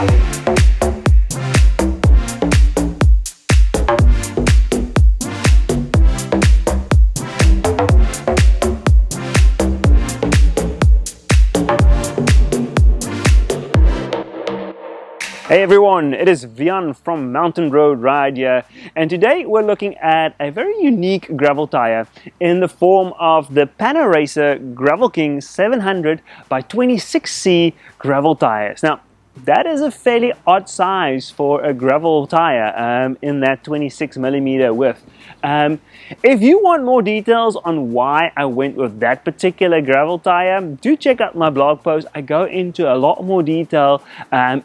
Hey everyone, it is Vian from Mountain Road Ride here, and today we're looking at a very unique gravel tire in the form of the Panaracer GravelKing 700x26C gravel tires. Now, that is a fairly odd size for a gravel tire in that 26mm width. If you want more details on why I went with that particular gravel tire, do check out my blog post. I go into a lot more detail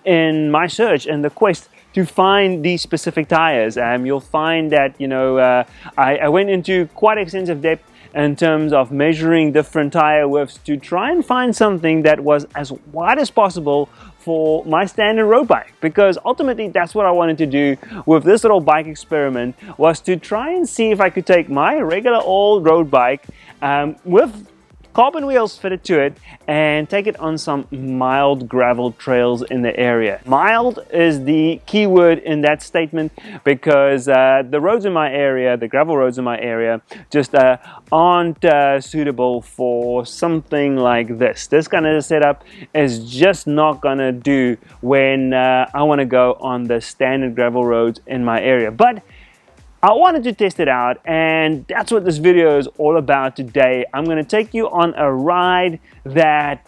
in my search and the quest to find these specific tires. You'll find that, you know, I went into quite extensive depth in terms of measuring different tire widths to try and find something that was as wide as possible for my standard road bike, because ultimately that's what I wanted to do with this little bike experiment, was to try and see if I could take my regular old road bike with carbon wheels fitted to it and take it on some mild gravel trails in the area. Mild is the key word in that statement, because the roads in my area, the gravel roads in my area, just aren't suitable for something like this. This kind of setup is just not gonna do when I want to go on the standard gravel roads in my area. But I wanted to test it out, and that's what this video is all about today. I'm going to take you on a ride that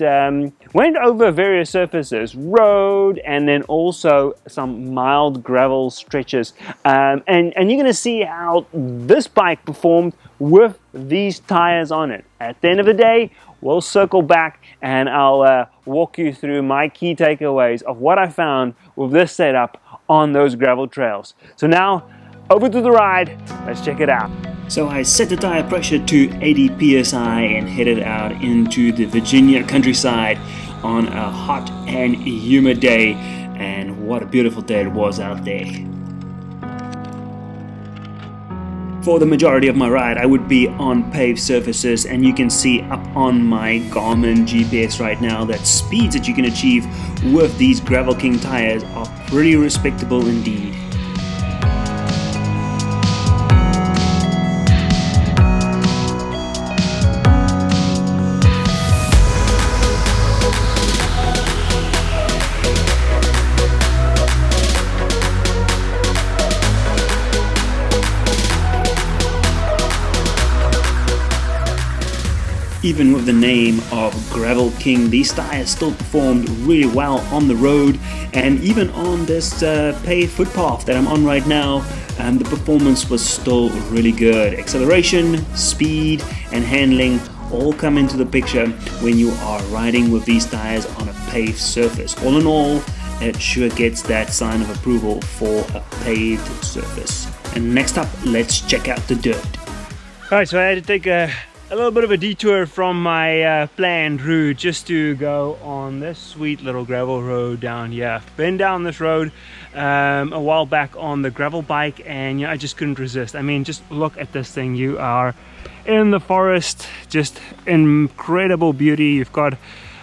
went over various surfaces, road, and then also some mild gravel stretches. And you're going to see how this bike performed with these tires on it. At the end of the day, we'll circle back and I'll walk you through my key takeaways of what I found with this setup on those gravel trails. So now, over to the ride, let's check it out. So I set the tire pressure to 80 psi and headed out into the Virginia countryside on a hot and humid day, and what a beautiful day it was out there. For the majority of my ride I would be on paved surfaces, and you can see up on my Garmin GPS right now that speeds that you can achieve with these GravelKing tires are pretty respectable indeed. Even with the name of GravelKing, these tires still performed really well on the road, and even on this paved footpath that I'm on right now, the performance was still really good. Acceleration, speed, and handling all come into the picture when you are riding with these tires on a paved surface. All in all, it sure gets that sign of approval for a paved surface. And next up, let's check out the dirt. Alright, so I had to take a little bit of a detour from my planned route just to go on this sweet little gravel road down here. I've been down this road a while back on the gravel bike, and I just couldn't resist. I mean, just look at this thing. You are in the forest, just incredible beauty. You've got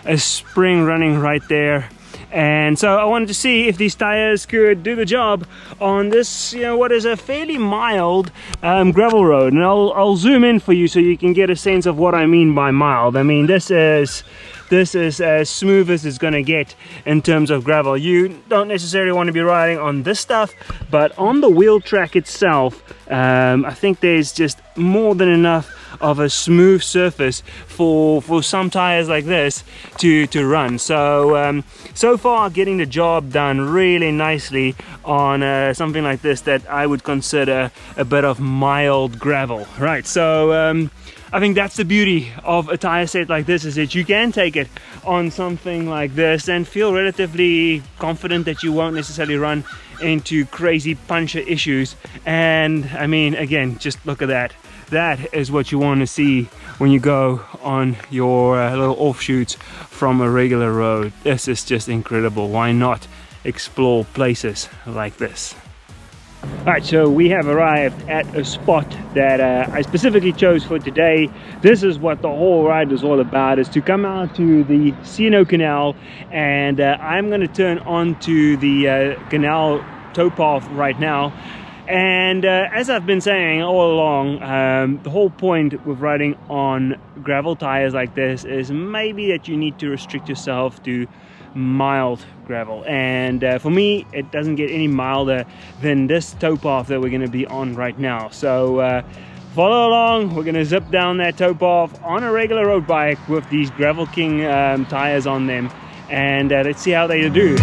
a spring running right there. And so I wanted to see if these tires could do the job on this, you know, what is a fairly mild gravel road. And I'll zoom in for you so you can get a sense of what I mean by mild. I mean, this is as smooth as it's gonna get in terms of gravel. You don't necessarily want to be riding on this stuff, but on the wheel track itself, I think there's just more than enough of a smooth surface for some tires like this to run. So so far getting the job done really nicely on something like this that I would consider a bit of mild gravel, right? So I think that's the beauty of a tire set like this, is that you can take it on something like this and feel relatively confident that you won't necessarily run into crazy puncture issues. And I mean, again, just look at that. That is what you want to see when you go on your little offshoots from a regular road. This is just incredible. Why not explore places like this? Alright, so we have arrived at a spot that I specifically chose for today. This is what the whole ride is all about, is to come out to the C&O Canal, and I'm going to turn onto the canal towpath right now. And as I've been saying all along, the whole point with riding on gravel tires like this is maybe that you need to restrict yourself to mild gravel, and for me it doesn't get any milder than this towpath that we're going to be on right now. So follow along, we're going to zip down that towpath on a regular road bike with these GravelKing tires on them, and let's see how they do.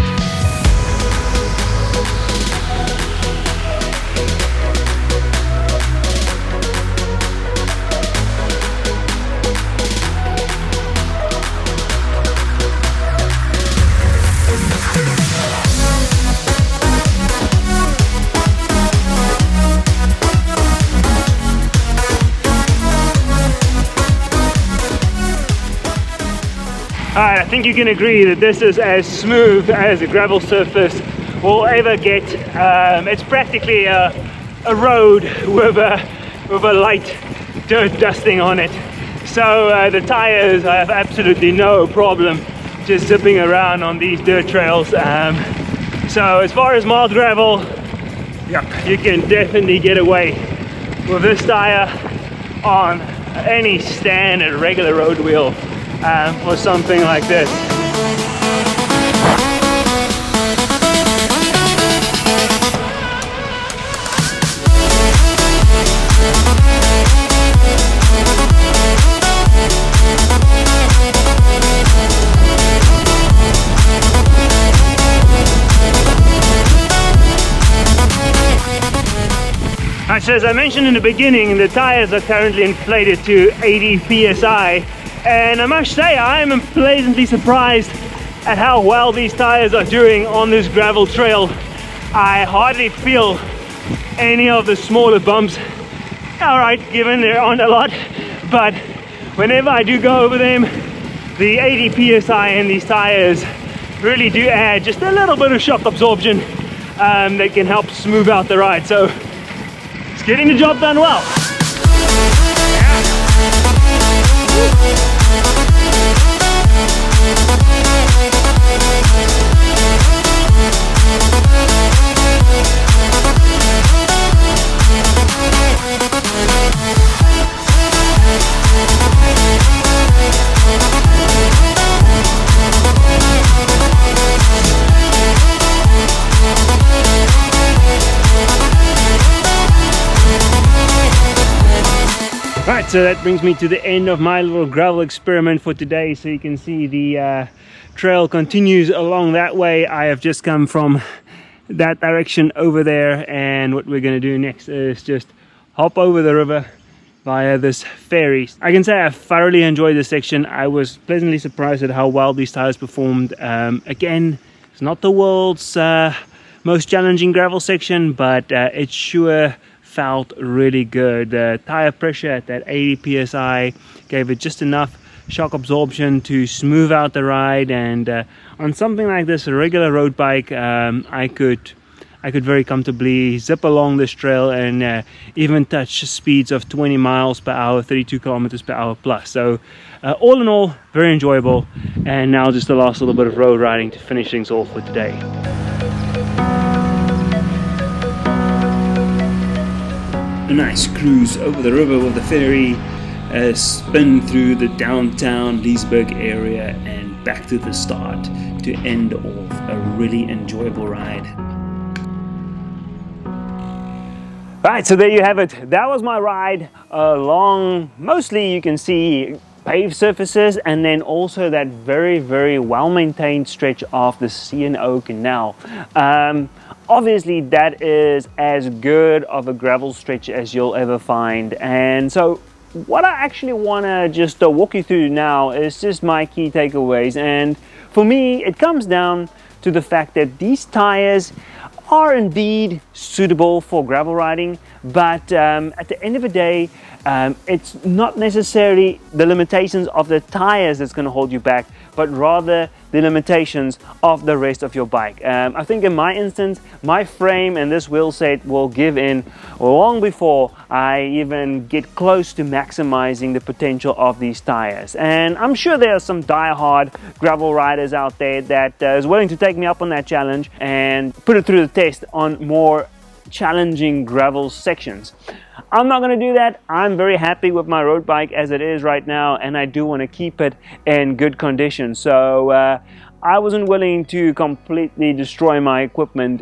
Alright, I think you can agree that this is as smooth as a gravel surface will ever get. It's practically a road with a light dirt dusting on it. So the tires, I have absolutely no problem just zipping around on these dirt trails. So as far as mild gravel, yeah, you can definitely get away with this tire on any standard regular road wheel. Or something like this. Alright, so as I mentioned in the beginning, the tires are currently inflated to 80 psi. And I must say, I am pleasantly surprised at how well these tires are doing on this gravel trail. I hardly feel any of the smaller bumps. Alright, given they're on a lot, but whenever I do go over them, the 80 psi in these tires really do add just a little bit of shock absorption that can help smooth out the ride. So it's getting the job done well. Right, so that brings me to the end of my little gravel experiment for today. So you can see the trail continues along that way. I have just come from that direction over there, and what we're going to do next is just hop over the river via this ferry. I can say I thoroughly enjoyed this section. I was pleasantly surprised at how well these tires performed. Again, it's not the world's most challenging gravel section, but it sure felt really good. The tire pressure at that 80 psi gave it just enough shock absorption to smooth out the ride, and on something like this, a regular road bike, I could very comfortably zip along this trail and even touch speeds of 20 miles per hour, 32 kilometers per hour plus. So all in all, very enjoyable. And now just the last little bit of road riding to finish things off for today. A nice cruise over the river with the ferry, a spin through the downtown Leesburg area and back to the start to end off a really enjoyable ride. Right, so there you have it. That was my ride along, mostly you can see paved surfaces, and then also that very, very well-maintained stretch of the C&O Canal. Obviously that is as good of a gravel stretch as you'll ever find, and so what I actually want to just walk you through now is just my key takeaways. And for me, it comes down to the fact that these tires are indeed suitable for gravel riding, but at the end of the day, it's not necessarily the limitations of the tires that's going to hold you back, but rather the limitations of the rest of your bike. I think in my instance, my frame and this wheel set will give in long before I even get close to maximizing the potential of these tires. And I'm sure there are some die-hard gravel riders out there that is willing to take me up on that challenge and put it through the test on more challenging gravel sections. I'm not going to do that. I'm very happy with my road bike as it is right now, and I do want to keep it in good condition. So I wasn't willing to completely destroy my equipment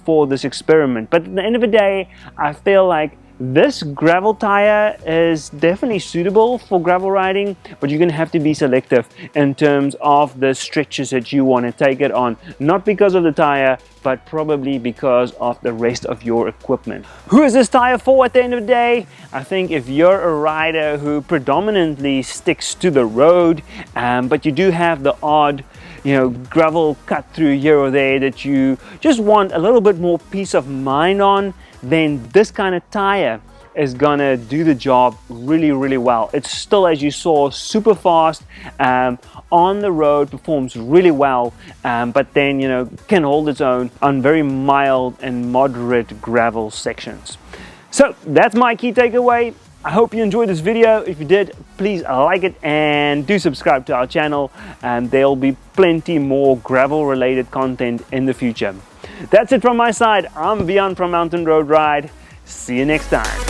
for this experiment. But at the end of the day, I feel like this gravel tire is definitely suitable for gravel riding, but you're going to have to be selective in terms of the stretches that you want to take it on. Not because of the tire, but probably because of the rest of your equipment. Who is this tire for at the end of the day? I think if you're a rider who predominantly sticks to the road, but you do have the odd gravel cut through here or there that you just want a little bit more peace of mind on, then this kind of tire is gonna do the job really, really well. It's still, as you saw, super fast on the road, performs really well, but then can hold its own on very mild and moderate gravel sections. So that's my key takeaway. I hope you enjoyed this video. If you did, please like it and do subscribe to our channel, and there'll be plenty more gravel related content in the future. That's it from my side. I'm Vian from Mountain Road Ride. See you next time.